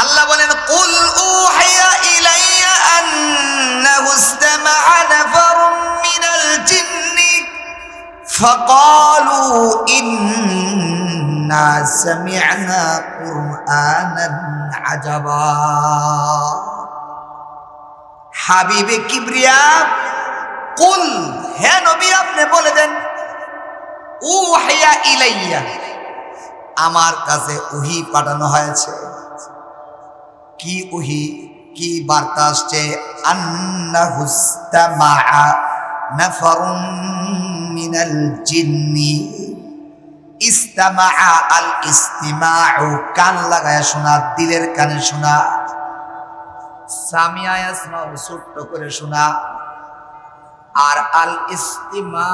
আল্লাহ বলেন কুল উহিয়া ইলাইয়া আন্নাহু ইসতামা'a নাফারুম মিনাল জিন্নি ফাকালু ইন্না সামি'না কুরআনান আজাবা। হাবিবে কিবরিয়া কুল, হে নবী আপনি বলে দেন, উহিয়া ইলাইয়া, আমার কাছে ওহী পাঠানো হয়েছে। কি ওহী, কি বার্তা আসছে? আন্নাহু ইসতামা'a নাফারুম মিনাল জিন্নি। ইসতামা'a, আল ইস্তিমাউ কান লাগায় শোনা, দিলের কানে শোনা। সামিয়া ইয়াসমাউ ছোট্ট করে শোনা, আর আল ইস্তিমা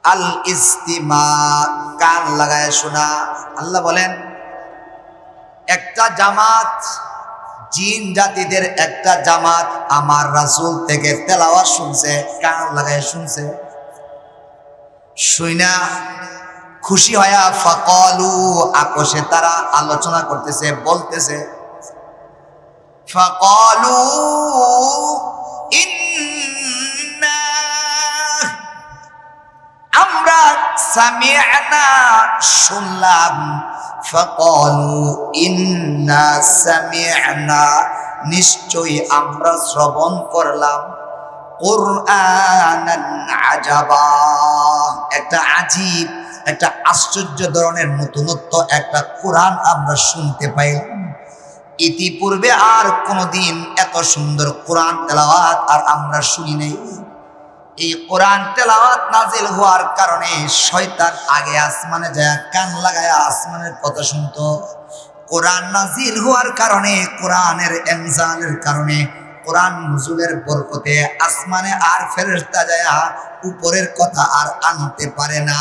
আল ইস্তিমা কান লাগায় শোনা। আল্লাহ বলেন একটা জামাত, জিন জাতিদের একটা জামাত আমার রাসূল থেকে তেলাওয়াত শুনছে, কান লাগায় শুনছে। শুইনা খুশি হয়া ফাকালু, আকশে তারা আলোচনা করতেছে, বলতেছে ফাকালু ইন্না, আমরা সামি'না শুনলাম, ফাকালু ইন্না সামি'না নিশ্চয়ই আমরা শ্রবণ করলাম, কুরআনান আজাবা একটা আজীব, একটা আশ্চর্য ধরনের নতুনত্ব একটা কোরআন আমরা শুনতে পাইলাম। ইতিপূর্বে আর কোনোদিন এত সুন্দর কোরআন তেলাওয়াত আর আমরা শুনি নাই। এই কোরআন তেলাওয়াত নাজিল হওয়ার কারণে শয়তান আগে আসমানে যায় কান লাগায় আসমানের কথা শুনতো। কোরআন নাজিল হওয়ার কারণে, কোরআনের ইনজালের কারণে, কোরআন নুজুলের বরকতে আসমানে আর ফেরেশতা যায় উপরের কথা আর আনতে পারে না।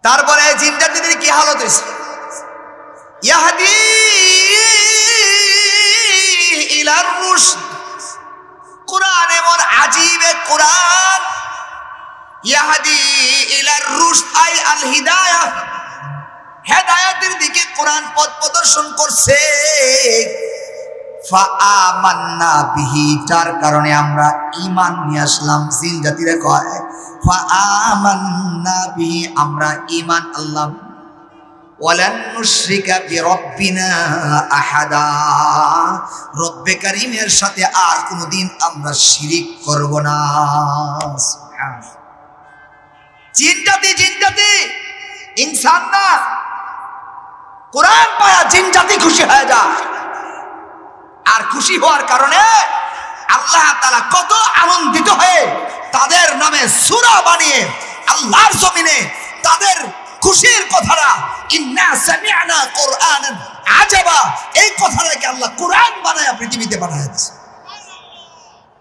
তারপরে জিন জাতিদের কি হালত হয়েছে? ইয়াহদি ইলার রুশদ, কোরআন এমন আজীব কোরআন, ইয়াহদি ইলার রুশদ আই আল হিদায়াহ, হেদায়েতের দিকে কোরআন পথ প্রদর্শন করছে। ফাআমান্না বিহি, যার কারণে আমরা ঈমান নিয়ে আসলাম। জিন জাতিরা কয় ফাআমান্না বিহি, আমরা ঈমান আনলাম। ওয়ালান নুশরিকা বিরাব্বিনা আহাদা, রব্বে কারীমের সাথে আর কোনোদিন আমরা শিরিক করব না। জিন জাতি ইনসান না, কোরআন পায়া জিন জাতি খুশি হয়ে যায়। আর খুশি হওয়ার কারণে আল্লাহ তাআলা কত আনন্দিত হয়ে তাদের নামে সূরা বানিয়ে আল্লাহর জমিনে তাদের খুশির কথাটা, ইন্না সামি'না কুরআনান আজাবা, এই কথাটাকে আল্লাহ কোরআন বানায়া পৃথিবীতে পাঠায় দিয়েছে।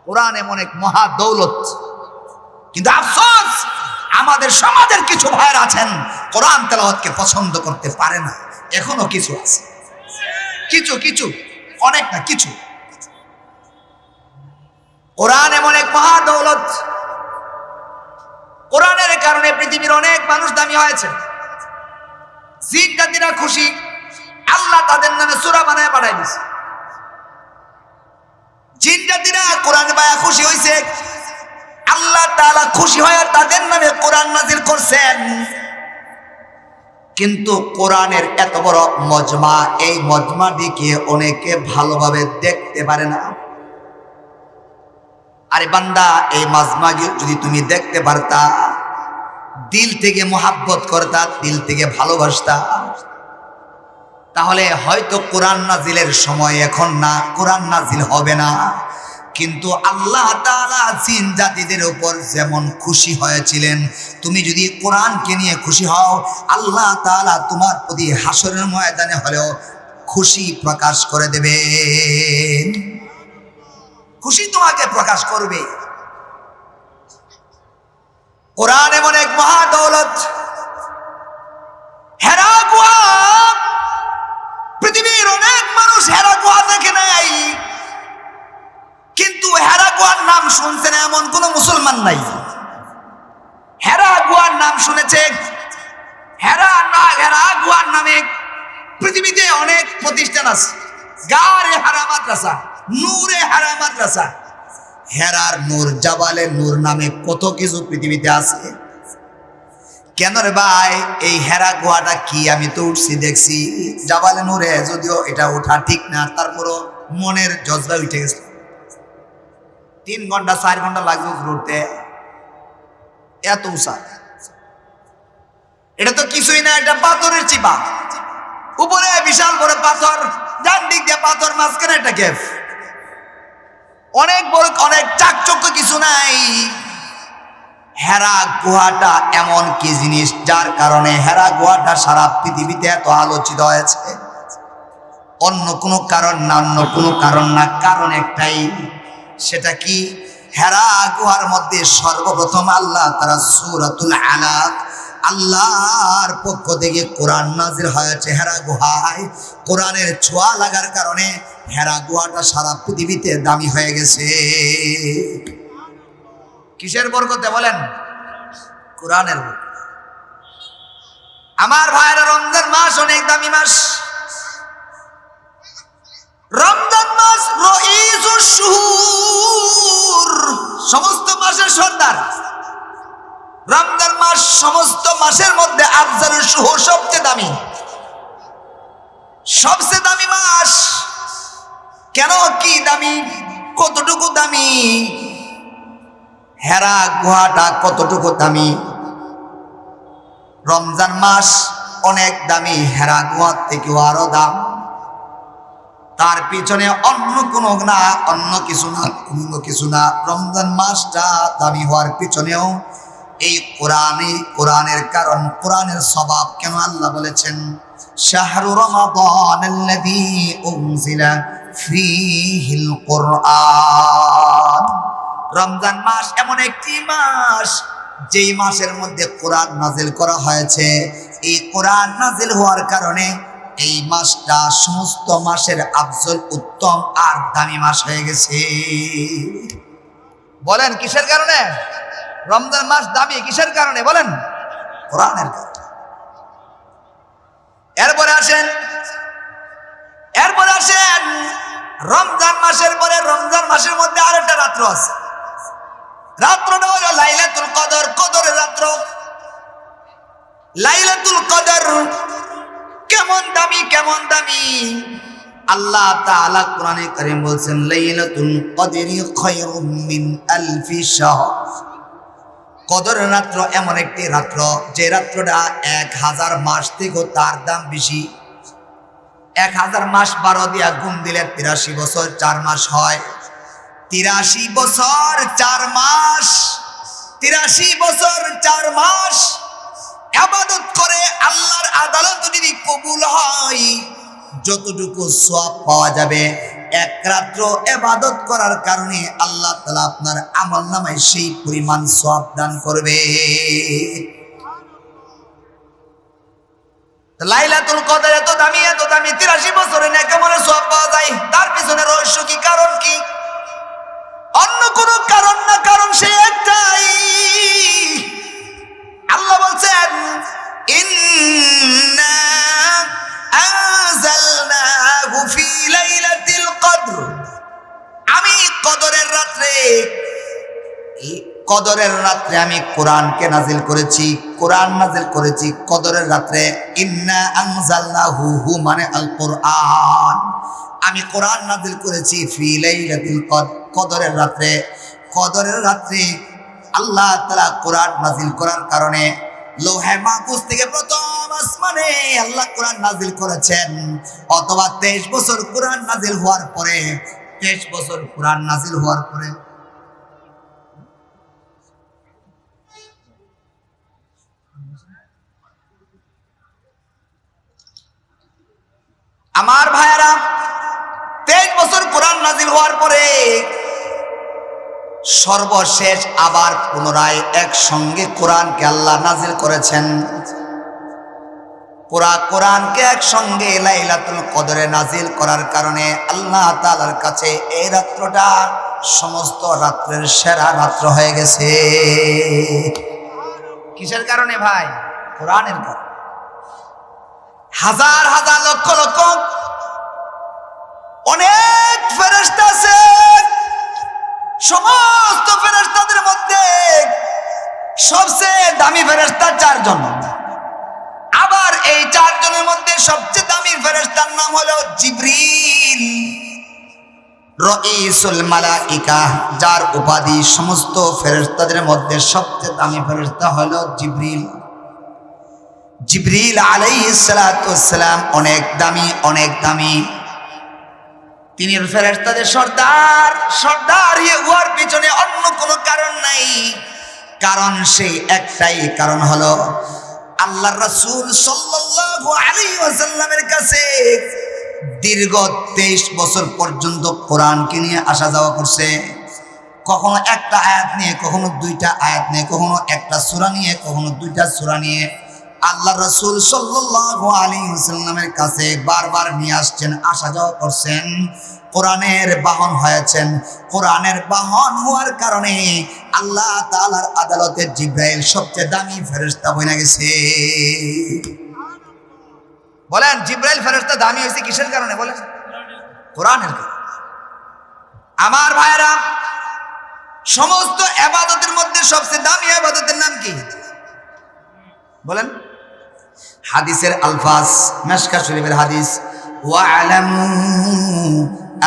কোরআন এমন এক মহা দৌলত। কিন্তু আফসোস, আমাদের সমাজের কিছু ভাইরা আছেন কোরআন তেলাওয়াতকে পছন্দ করতে পারে না। এখনো কিছু আছে, কিছু অনেক না, কিছু। কোরআন এমন এক মহা দৌলত, কোরআনের কারণে পৃথিবীর অনেক মানুষ দামি হয়েছে। জিন জাতিরা খুশি, আল্লাহ তাদের নামে সূরা বানায় পাঠায় দিয়েছে। জিন জাতিরা কোরআন পায়া খুশি হয়েছে, আল্লাহ তাআলা খুশি হয়ে তাদের নামে কোরআন নাজিল করছেন। কিন্তু কোরআনের এত বড় মজমা, এই মজমা দিকে অনেকে ভালোভাবে দেখতে পারে না। আরে বান্দা, এই মজমা যদি তুমি দেখতে পারতা, দিল থেকে মোহাব্বত করতা, দিল থেকে ভালোবাসতা, তাহলে হয়তো কোরআন নাজিলের সময় এখন না, কোরআন নাজিল হবে না। কিন্তু আল্লাহ তাআলা জিন জাতিদের উপর যেমন খুশি হয়েছিলেন, তুমি যদি কোরআনকে নিয়ে খুশি হও, আল্লাহ তাআলা তোমার প্রতি হাসরের ময়দানে হলেও খুশি প্রকাশ করে দেবে, খুশি তোমাকে প্রকাশ করবে। কোরআন এমন এক মহা দৌলত। হেরা গুহা, পৃথিবীর অনেক মানুষ হেরা গুহা দেখে নাই, কিন্তু হেরা গুহার নাম শুনছে না এমন কোন মুসলমান নাই। হেরা গুহার নাম শুনেছে, পৃথিবীতে অনেক প্রতিষ্ঠান আছে, গারে হারা মাদ্রাসা, নূরে হারা মাদ্রাসা, হেরার নূর, জাবালে নূর নামে কত কিছু পৃথিবীতে আছে। কেন রে ভাই? এই হেরা গুহাটা কি? আমি তো উঠছি, দেখছি জাবালে নূরে, যদিও এটা ওঠা ঠিক না, তারপরও মনের জজবা উঠে গেছে। 3 ঘন্টা 4 ঘন্টা লাগবে উঠতে, এত উঁচা। এটা তো কিছুই না, এটা পাথরের চিপা, উপরে বিশাল বড় পাথর, ডান দিক দিয়ে পাথর, মাঝখানে একটা কেফ, অনেক বড়, অনেক চাকচক্য কিছু নাই। হেরা গুহাটা এমন কি জিনিস যার কারণে হেরা গুহাটা সারা পৃথিবীতে এত আলোচিত হয়েছে। অন্য কোনো কারণ না, অন্য কোনো কারণ না, কারণ একটাই, সেটা কি? হেরা গুহার মধ্যে সর্বপ্রথম আল্লাহ তাআলা সূরাতুল আলাক, আল্লাহর পক্ষ থেকে কোরআন নাজিল হয়েছে হেরা গুহায়। কোরআনের ছোঁয়া লাগার কারণে হেরা গুহাটা সারা পৃথিবীতে দামি হয়ে গেছে। কিসের বরকতে বলেন? কোরআনের বরকতে। আমার ভাইরা, রমজান মাস অনেক দামি মাস। রমজান মাস রঈসুশ শুহুর, সমস্ত মাসের সর্দার। রমজান মাস সমস্ত মাসের মধ্যে আফজালুশ শুহুর, সবচেয়ে দামি, সবচেয়ে দামি মাস। কেন? কি দামি? কতটুকু দামি? হেরা গুহাটা কতটুকু দামি? রমজান মাস অনেক দামি, হেরা গুহার থেকেও আরো দাম। তার পিছনে অন্য কোনো না, অন্য কিছু না, অন্য কিছু না। রমজান মাসটা দামি হওয়ার পিছনেও এই কোরআনের কারণ, কোরআনের স্বভাব। কেন? আল্লাহ বলেছেন শাহরু রমাদানাল্লাযী উনজিলা ফীহিল কুরআন। রমজান মাস এমন একটি মাস যেই মাসের মধ্যে কোরআন নাজিল করা হয়েছে। এই কোরআন নাজিল হওয়ার কারণে এই মাসটা সমস্ত মাসের আফজল, উত্তম আর দামি মাস হয়ে গেছে। বলেন কিসের কারণে রমজান মাস দামি? কিসের কারণে বলেন? কোরআনের কারণে। এরপরে আসেন রমজান মাসের পরে, রমজান মাসের মধ্যে আরেকটা রাত্র আছে। রাত্রটা হলো লাইলাতুল কদর, কদরের রাত্র। লাইলাতুল কদর কেমন দামি, কেমন দামি! আল্লাহ তাআলা কোরআনে কারীম বলছেন লাইলাতুল কদরি খায়রুম মিন আলফি শাহর। কদরের রাত্র এমন একটি রাত্র যে রাত্রটা 1000 মাস থেকে তার দাম বেশি। 1000 মাস 12 দিয়া গুণ দিলে 83 বছর 4 মাস হয়। 83 বছর 4 মাস, 83 বছর 4 মাস ইবাদত করে আল্লাহর আদালত যদি কবুল হয়, যতটুকু সওয়াব পাওয়া যাবে এক রাত্র ইবাদত করার কারণে আল্লাহ তাআলা আপনার আমলনামায় সেই পরিমাণ সওয়াব দান করবে। লাইলাতুল কদর এত দামি, এত দামি, 83 বছরে নেকামলের সওয়াব পাওয়া যায়। তার পিছনে রহস্য কি? কারণ কি? অন্য কোনো কারণ না, কারণ সে একটাই। আল্লাহ বলছেন ইন্না আনজালনাহু ফি লাইলাতিল কদর। আমি কদরের রাত্রে আমি কোরআনকে নাজিল করেছি, কোরআন নাজিল করেছি কদরের রাত্রে। ইন্না আনজালনাহু, হু মানে আল কোরআন। আমি কোরআন নাজিল করেছি ফি লাইলাতিল কদর, কদরের রাত্রে। কদরের রাত্রে আল্লাহ তাআলা কোরআন নাজিল করার কারণে লৌহে মাহফুজ থেকে প্রথম আসমানে আল্লাহ কোরআন নাজিল করেছেন। অথবা 23 বছর কোরআন নাজিল হওয়ার পরে, 23 বছর কোরআন নাজিল হওয়ার পরে আমার ভাইয়েরা, 23 বছর কোরআন নাজিল হওয়ার পরে সর্বশেষ আবার পুনরায় একসঙ্গে কোরআনকে আল্লাহ নাজিল করেছেন। পুরা কোরআনকে একসঙ্গে লাইলাতুল কদরে নাজিল করার কারণে আল্লাহ তাআলার কাছে এই রাত্রটা সমস্ত রাত্রের সেরা রাত্র হয়ে গেছে। কিসের কারণে ভাই? কোরআনের কারণে। হাজার হাজার লক্ষ লক্ষ অনেক ফেরেশতা আছে। সমস্ত ফেরেশতাদের মধ্যে সবচেয়ে দামি ফেরেশতা চারজন। আবার এই চারজনের মধ্যে সবচেয়ে দামি ফেরেশতার নাম হলো জিবরিল রাইসুল মালাইকা, যার উপাধি সমস্ত ফেরেশতাদের মধ্যে সবচেয়ে দামি ফেরেশতা হলো জিবরিল। জিবরিল আলাইহিস সালাতু ওয়াস সালাম অনেক দামি, অনেক দামি। তিনি ফেরেশতাদের সর্দার। সর্দার হওয়ার পিছনে অন্য কোনো কারণ নাই, কারণ সেই একটাই, কারণ হলো আল্লাহর রাসূল সাল্লাল্লাহু আলাইহি ওয়াসাল্লামের কাছে দীর্ঘ 23 বছর পর্যন্ত কোরআনকে নিয়ে আসা যাওয়া করছে। কখনো একটা আয়াত নিয়ে, কখনো দুইটা আয়াত নিয়ে, কখনো একটা সূরা নিয়ে, কখনো দুইটা সূরা নিয়ে আল্লাহর রাসূল সাল্লাল্লাহু আলাইহি ওয়াসাল্লামের কাছে বারবার নিয়ে আসছেন, আসা যাওয়া করছেন। কোরআনের বাহন হয়েছেন। কোরআনের বাহন হওয়ার কারণে আল্লাহ তাআলার আদালতে জিবরাইল সবচেয়ে দামি ফেরেশতা বনে গেছে। বলেন, জিবরাইল ফেরেশতা দামি হয়েছে কিসের কারণে? বলেন, কোরআনের কারণে। আমার ভাইরা, সমস্ত ইবাদতের মধ্যে সবচেয়ে দামি ইবাদতের নাম কি? বলেন। হাদিসের আলফাজ, মিশকাত শরীফের হাদিস, ওয়া'লামু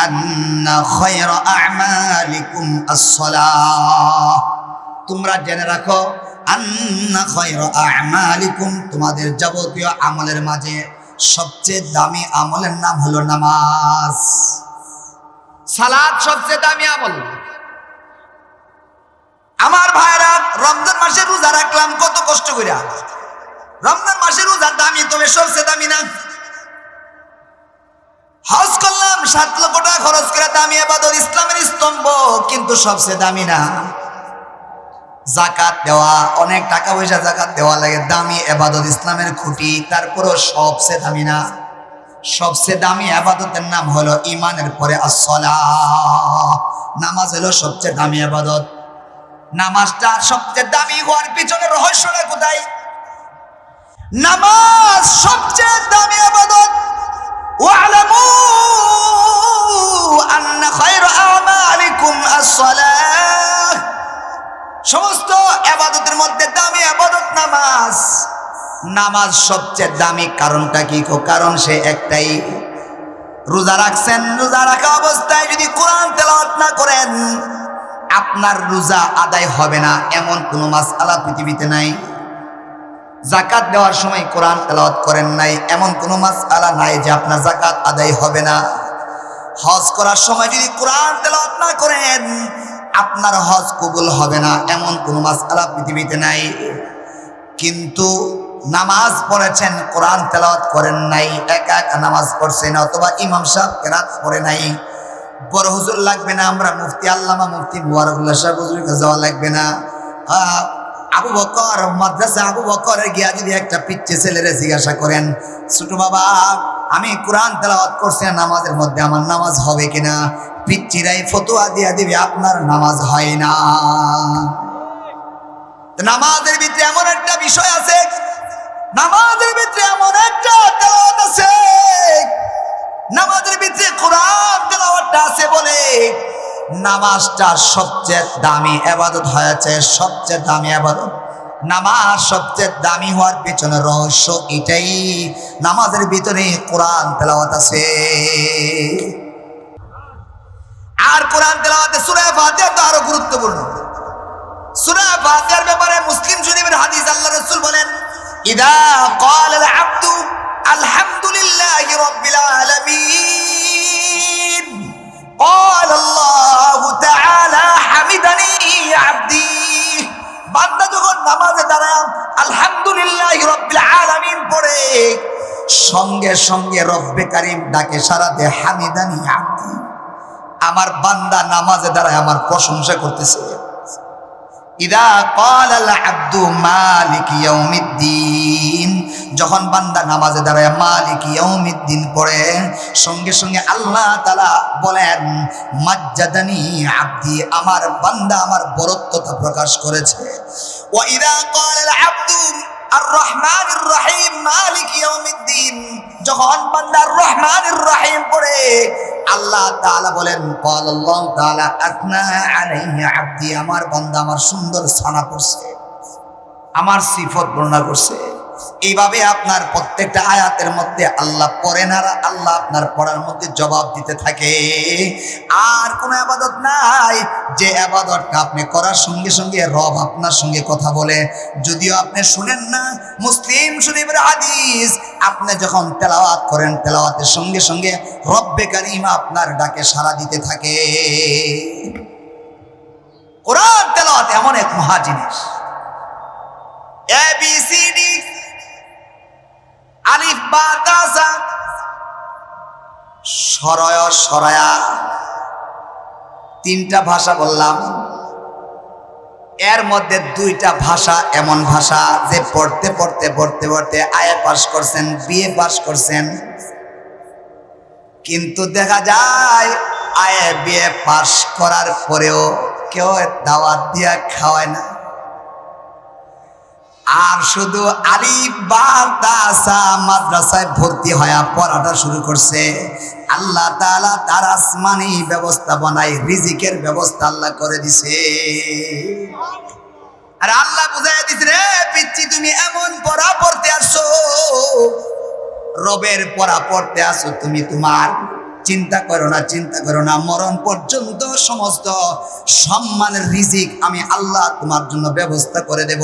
আন্না খায়রা আ'মালিকুম আস-সালাহ। তোমরা জেনে রাখো, আন্না খায়রা আ'মালিকুম, তোমাদের যাবতীয় আমলের মাঝে সবচেয়ে দামি আমলের নাম হলো নামাজ। সালাত সবচেয়ে দামি আমল। আমার ভাইরা, রমজান মাসে রোজা রাখলাম কত কষ্ট করে। রমজান মাসে রোজার দামি, তবে সবচেয়ে দামি না। হজ করলাম 7 লক্ষ টাকা খরচ করে, দামি ইবাদত, ইসলামের স্তম্ভ, কিন্তু সবচেয়ে দামি না। যাকাত দেওয়া, অনেক টাকা পয়সা যাকাত দেওয়া লাগে, দামি ইবাদত, ইসলামের খুঁটি, তারপরও সবচেয়ে দামি না। সবচেয়ে দামি ইবাদতের নাম হলো ঈমানের পরে আস-সালাহ। নামাজ হলো সবচেয়ে দামি ইবাদত। নামাজটা সবচেয়ে দামি হওয়ার পিছনে রহস্যটা কোথায়? নামাজ সবচেয়ে দামি ইবাদত। ওয়া'লামু আন্না খায়রা আ'মালিকুম আস-সালাহ। সমস্ত ইবাদতের মধ্যে দামি ইবাদত নামাজ। নামাজ সবচেয়ে দামি কারণটা কি? কারণ সে একটাই, রোজা রাখছেন, রোজা রাখা অবস্থায় যদি কোরআন তেলাওয়াত না করেন আপনার রোজা আদায় হবে না, এমন কোনো মাসআলা পৃথিবীতে নাই। যাকাত দেওয়ার সময় কোরআন তেলাওয়াত করেন নাই, এমন কোনো মাসআলা নাই যে আপনার যাকাত আদায় হবে না। হজ করার সময় যদি কোরআন তেলাওয়াত না করেন আপনার হজ কবুল হবে না, এমন কোনো মাসআলা পৃথিবীতে নাই। কিন্তু নামাজ পড়েছেন, কোরআন তেলাওয়াত করেন নাই, একা একা নামাজ পড়ছেন, অথবা ইমাম সাহেব কেরাত পড়ে নাই, বড় হুজুর লাগবে না, আমরা মুফতি আল্লামা মুফতি মুবারকুল্লাহ সাহেব হুজুরের কাছে যাওয়া লাগবে না। আবু বকর, মাদ্রাসা আবু বকরের গিয়া যদি একটা পিচ্চি ছেলেরে জিজ্ঞাসা করেন, ছোট বাবা আমি কোরআন তেলাওয়াত করছি নামাজের মধ্যে, আমার নামাজ হবে কিনা, পিচ্চিরাই ফতোয়া দিয়া দিবে আপনার নামাজ হয় না। নামাজের ভিতরে এমন একটা বিষয় আছে, নামাজের ভিতরে এমন একটা তেলাওয়াত আছে, নামাজের ভিতরে কোরআন তেলাওয়াতটা আছে বলে নামাজটা সবচেয়ে দামি ইবাদত হয়েছে। সবচেয়ে দামি ইবাদত নামাজ। সবচেয়ে দামি হওয়ার পেছনে রহস্য এটাই, নামাজের ভিতরে কোরআন তেলাওয়াত আছে। আর কোরআন তেলাওয়াতে সূরা ফাতিহা তো আরো গুরুত্বপূর্ণ। সূরা ফাতিহার ব্যাপারে মুসলিম শরীফের হাদিস, আল্লাহ রাসূল বলেন, ইদা ক্বালাল আবদু আলহামদুলিল্লাহি রাব্বিল আলামিন ক্বালা আল্লাহু তাআলা হামিদানি আবদি। বান্দা যখন নামাজে দাঁড়ায় আলহামদুলিল্লাহি রাব্বিল আলামিন পড়ে, সঙ্গে সঙ্গে রব্বে কারীম ডাকে সাড়া দেয়, হামিদানি আবদি, আমার বান্দা নামাজে দাঁড়ায় আমার প্রশংসা করতেছে। ইদা ক্বালাল আবদু মালিক ইয়াউমিদ্দিন, যখন বান্দা নামাজে দাঁড়ায় মালিক ইয়াউমিদ্দিন পড়ে, সঙ্গে সঙ্গে আল্লাহ তাআলা বলেন, মাজ্জাদানি আবদি, আমার বান্দা আমার বরত্বতা প্রকাশ করেছে। ওয়া ইদা ক্বালাল আবদু আর রহমানির রহিম মালিক ইয়াউমিদ্দিন, যখন বান্দা রহমানির রহিম পড়ে আল্লাহ তাআলা বলেন ক্বালাল্লাহু তাআলা আতনা আলাইহি আবদি, আমার বান্দা আমার সুন্দর সানা পড়ছে, আমার সিফত বর্ণনা করছে। এইভাবে আপনার প্রত্যেকটা আয়াতের মধ্যে আল্লাহ পড়েন আর আল্লাহ আপনার পড়ার মধ্যে জবাব দিতে থাকে। আর কোনো ইবাদত নাই যে ইবাদতটা আপনি করার সঙ্গে সঙ্গে রব আপনার সঙ্গে কথা বলে। যদিও আপনি শুনেন না, মুসলিম শরীফের হাদিস, আপনি যখন তেলাওয়াত করেন তেলাওয়াতের সঙ্গে সঙ্গে রব্বে কারীম আপনার ডাকে সাড়া দিতে থাকে। কোরআন তেলাওয়াত এমন এক মহা জিনিস। এ বি সি ডি আলিফ বা তা সা সরয় সরায়া, তিনটা ভাষা বললাম। এর মধ্যে দুইটা ভাষা এমন ভাষা যে পড়তে পড়তে পড়তে পড়তে আইএ পাস করছেন, বিএ পাস করছেন, কিন্তু দেখা যায় আইএ বিএ পাস করার পরেও কেউ দাওয়াত দিয়া খাওয়ায় না। আর শুধু আলিফ বা তা সা মাদ্রাসায় ভর্তি হয়ে পড়াটা শুরু করছে। আল্লাহ তাআলা তার আসমানি ব্যবস্থাপনায় রিজিকের ব্যবস্থা আল্লাহ করে দিছে। আর আল্লাহ বুঝাই দিছে, রে পিচ্চি তুমি এমন পড়া পড়তে আসছো, রবের পড়া পড়তে আসো, তুমি তোমার চিন্তা করো না, চিন্তা করো না, মরণ পর্যন্ত সমস্ত সম্মানের রিজিক আমি আল্লাহ তোমার জন্য ব্যবস্থা করে দেব।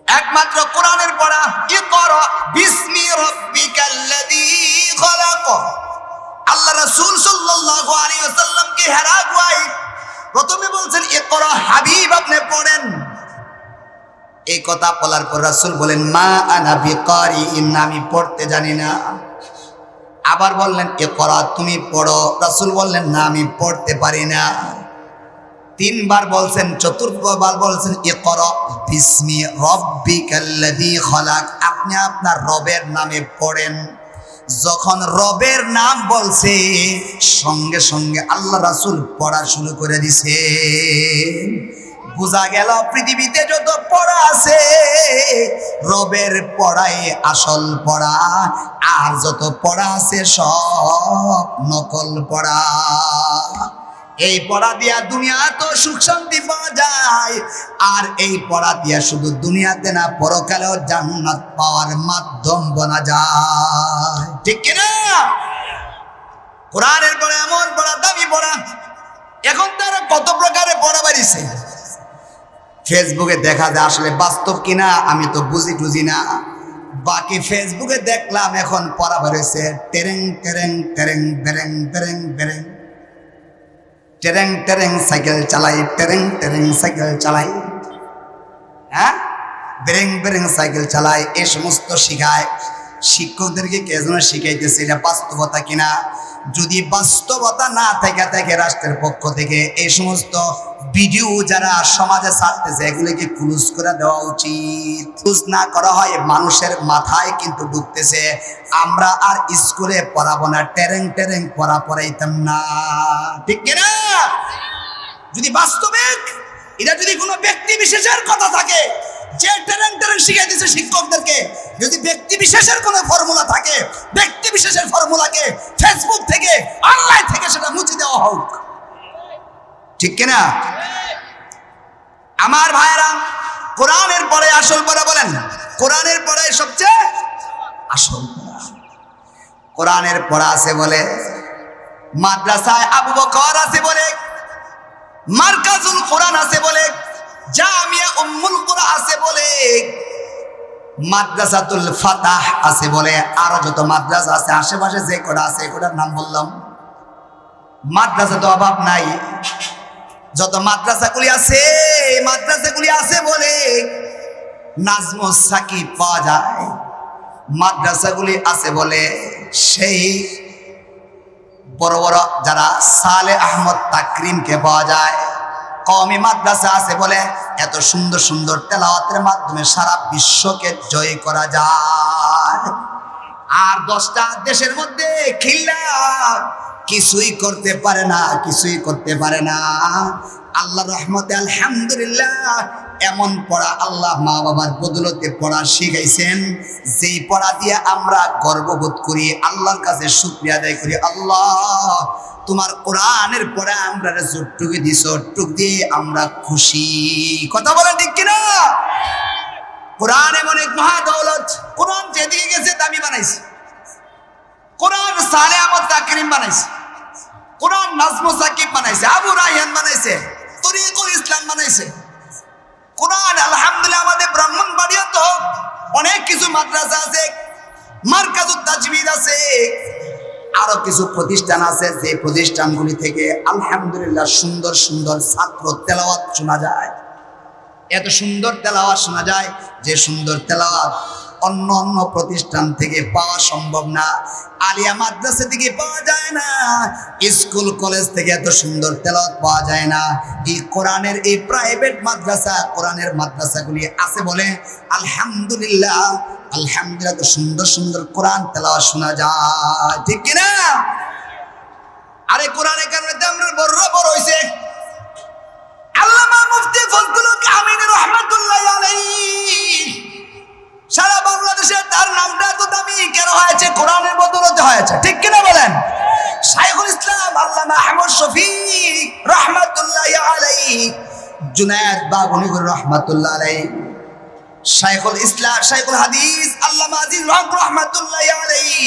একমাত্র কোরআনের পড়া, ইকরা বিসমি রাব্বিকাল্লাযী খলাক। আল্লাহ রাসূল সাল্লাল্লাহু আলাইহি ওয়াসাল্লামকে হেরা গুয়াই প্রথমে বলছেন ইকরা হাবিব, আপনি পড়েন। এই কথা বলার পর রাসূল বলেন মা আনা বিকারিইন, আমি পড়তে জানি না। আবার বললেন ইকরা, তুমি পড়ো। রাসূল বললেন না, আমি পড়তে পারি না। তিনবার বলছেন, চতুর্থবার বলছেন ইকরা বিসমি রাব্বিকাল্লাযী খলাক, আপনি আপনার রবের নামে পড়েন। যখন রবের নাম বলছে সঙ্গে সঙ্গে আল্লাহ রাসূল পড়া শুরু করে দিছে। বোঝা গেল পৃথিবীতে যত পড়া আছে রবের পড়াই আসল পড়া, আর যত পড়া আছে সব নকল পড়া। এই পড়া দিয়া দুনিয়া তো সুখ শান্তি পাওয়া যায়, আর এই পড়া দিয়া শুধু দুনিয়াতে না পরকালেও জান্নাত পাওয়ার মাধ্যম বনা যায়, ঠিক কিনা? কোরআনের পড়া এমন পড়া, দামি পড়া। এখন তারা কত প্রকারে পড়া বাড়িছে, ফেসবুকে দেখা যায়, আসলে বাস্তব কিনা আমি তো বুঝি না। বাকি ফেসবুকে দেখলাম এখন পড়া বেরোইছে টেরেং টেরেং টেরেং বেরেং বেরেং বেরেং, টেরেং টেরেং সাইকেল চালাই, টেরেং টেরেং সাইকেল চালাই, হ্যাঁ বেরেং বেরেং সাইকেল চালাই। এ সমস্ত শিখায়। শিক্ষকদেরকে কে যেন শিখাইতেছে, এটা বাস্তবতা কিনা? যদি বাস্তবতা না থাকে রাষ্ট্রের পক্ষ থেকে এই সমস্ত ভিডিও যারা সমাজে ছাড়তেছে এগুলোকে ক্লোজ করে দেওয়া উচিত। ক্লোজ না করা হয় মানুষের মাথায় কিন্তু ঢুকতেছে। আমরা আর স্কুলে পড়াবো না, টেরেং টেরেং পড়া পড়াইতাম না, ঠিক কিনা? যদি বাস্তবিক এটা যদি কোনো ব্যক্তি বিশেষের কথা থাকে যে টেরেং টেরেং শিখাই দিচ্ছে শিক্ষকদেরকে, যদি ব্যক্তি বিশেষের কোনো ফর্মুলা থাকে, ব্যক্তি বিশেষের ফর্মুলাকে ফেসবুক থেকে অনলাইন থেকে সেটা মুছে দেওয়া হোক, ঠিক কিনা? আমার ভাইরা, কোরআনের পরে আসল পড়া বলেন, কোরআনের পড়ায় সবচেয়ে আসল পড়া। কোরআনের পড়া আছে বলে মাদ্রাসায় আবু বকর আছে বলে, মারকাজুল কোরআন আছে বলে, জামিয়া উম্মুল কুরা আছে বলে, মাদ্রাসাতুল ফাতাহ আছে বলে, আরো যত মাদ্রাসা আছে আশেপাশে যে কটা আছে এটার নাম বললাম। মাদ্রাসা তো অভাব নাই, যত মাদ্রাসাগুলি আছে এই মাদ্রাসাগুলি আছে বলে নাজমুস সাকিব পাওয়া যায়, মাদ্রাসাগুলি আছে বলে সেই বড় বড় যারা সালে আহমদ তাকরিমকে পাওয়া যায়। কওমি মাদ্রাসা আছে বলে এত সুন্দর সুন্দর তেলাওয়াতের মাধ্যমে সারা বিশ্বকে জয় করা যায়। আর 10টা দেশের মধ্যে খিল্লা কিছুই করতে পারে না, কিছুই করতে পারে না। আল্লাহর রহমতে আলহামদুলিল্লাহ এমন পড়া আল্লাহ মা বাবার বদলতে পড়া শিখাইছেন, যেই পড়া দিয়ে আমরা গর্ববোধ করি, আল্লাহর কাছে শুকরিয়া আদায় করি। আল্লাহ, তোমার কোরআনের পড়া আমরা যতটুকু দিছ টুক দিয়ে আমরা খুশি। কথা বলেন ঠিক কিনা? কোরআন এমন এক মহা দৌলত। কোরআন যেদিকে গেছে দামি বানাইছে। কোরআন সালে আহমদ তাকরিম বানাইছে, কোরআন নাজমু সাকিব বানাইছে, আবু রায়হান বানাইছে, তরিকুল ইসলাম বানাইছে। কোরআন আলহামদুলিল্লাহ আমাদের ব্রাহ্মণবাড়িয়া তো অনেক কিছু মাদ্রাসা আছে, মারকাজুত তাজবিদ আছে, আরো কিছু প্রতিষ্ঠান আছে, যে প্রতিষ্ঠানগুলি থেকে আলহামদুলিল্লাহ সুন্দর সুন্দর ছাত্র তেলাওয়াত শোনা যায়। এত সুন্দর তেলাওয়াত শোনা যায়, যে সুন্দর তেলাওয়াত অন্য অন্য প্রতিষ্ঠান থেকে পাওয়া সম্ভব না, আলিয়া মাদ্রাসা থেকে পাওয়া যায় না, স্কুল কলেজ থেকে এত সুন্দর তেলাওয়াত পাওয়া যায় না। এই কোরআনের এই প্রাইভেট মাদ্রাসা, কোরআনের মাদ্রাসাগুলি আছে বলে আলহামদুলিল্লাহ আলহামদুলিল্লাহ এত সুন্দর সুন্দর কোরআন তেলাওয়াত শোনা যায়। ঠিক কিনা? আরে কোরআনের কারণে আমরা বড় হইছে। আল্লামা মুফতি ফজলুল হক আমিনী রাহমাতুল্লাহি আলাইহি, সারা বাংলাদেশে তার নামটা তো দামি কেন হয়েছে? কোরআনের বদৌলতে হয়েছে। ঠিক কিনা বলেন? শাইখুল ইসলাম আল্লামা আহমদ শফিক রাহমাতুল্লাহি আলাইহি, জুনায়েদ বাগনিগুর রাহমাতুল্লাহি আলাইহি, শাইখুল ইসলাম শাইখুল হাদিস আল্লামা আজিজুল হক রাহমাতুল্লাহি আলাইহি,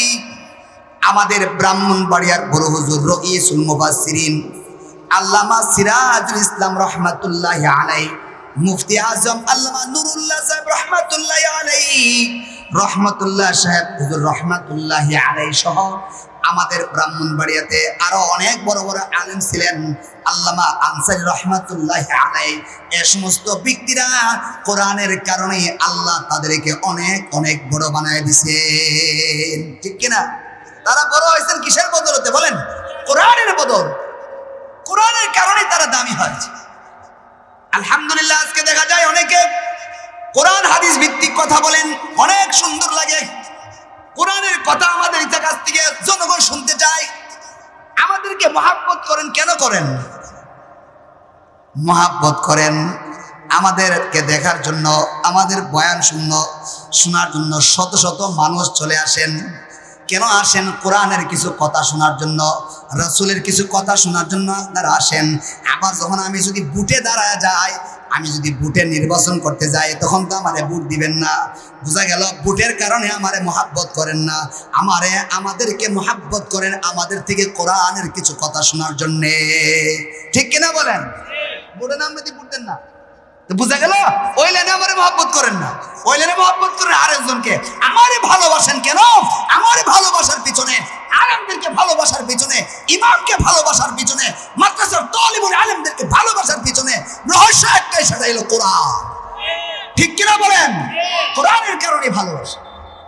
আমাদের ব্রাহ্মণবাড়িয়ার বড় হুজুর রঈসুল মুফাসসিরিন আল্লামা সিরাজুল ইসলাম রাহমাতুল্লাহি আলাইহি, মুফতি আজম আল্লামা নুরুল্লাহ সাহেব রহমাতুল্লাহি আলাইহি, রহমাতুল্লাহ সাহেব হুজুর রহমাতুল্লাহি আলাইহি সহ আমাদের ব্রাহ্মণবাড়িয়াতে আরো অনেক বড় বড় আলেম ছিলেন, আল্লামা আনসারী রহমাতুল্লাহি আলাইহি। এই সমস্ত ব্যক্তিরা কোরআনের কারণে আল্লাহ তাদেরকে অনেক অনেক বড় বানায় দিয়েছেন। ঠিক কিনা? তারা বড় হয়েছেন কিসের বদলতে বলেন? কোরআনের বদল। কোরআনের কারণে তারা দামি হয়েছে। আলহামদুলিল্লাহ আজকে দেখা যায় অনেকে কোরআন হাদিস ভিত্তিক কথা বলেন, অনেক সুন্দর লাগে। কোরআনের কথা আমাদের কাছ থেকে জনগণ শুনতে চায়। আমাদেরকে মহাব্বত করেন, কেন করেন? মহাব্বত করেন আমাদেরকে দেখার জন্য, আমাদের বয়ান শোনার জন্য শত শত মানুষ চলে আসেন। কেন আসেন? কোরআনের কিছু কথা শোনার জন্য, রাসূলের কিছু কথা শোনার জন্য আপনারা আসেন। আবার যখন আমি যদি বুটে দাঁড়ায় যাই, আমি যদি বুটে নির্বাচন করতে যাই, তখন তো আমারে বুট দিবেন না। বোঝা গেল বুটের কারণে আমারে মহাব্বত করেন না, আমাদেরকে মহাব্বত করেন আমাদের থেকে কোরআনের কিছু কথা শোনার জন্যে। ঠিক কিনা বলেন? বুটে নাম যদি বুট দেন না, বুঝা গেল? ওই লাইনে আমারে মহব্বত করেন না, ওই লাইনে মহব্বত করেন আরেকজনকে। আমারে ভালোবাসেন কেন? আমারে ভালোবাসার পিছনে, আলেমদেরকে ভালোবাসার পিছনে, ইমামকে ভালোবাসার পিছনে, মাদ্রাসার তালিবুল আলেমদেরকে ভালোবাসার পিছনে রহস্য একটাই, সেটা হলো কোরআন। ঠিক কিনা বলেন? কোরআনের কারণে ভালোবাসা।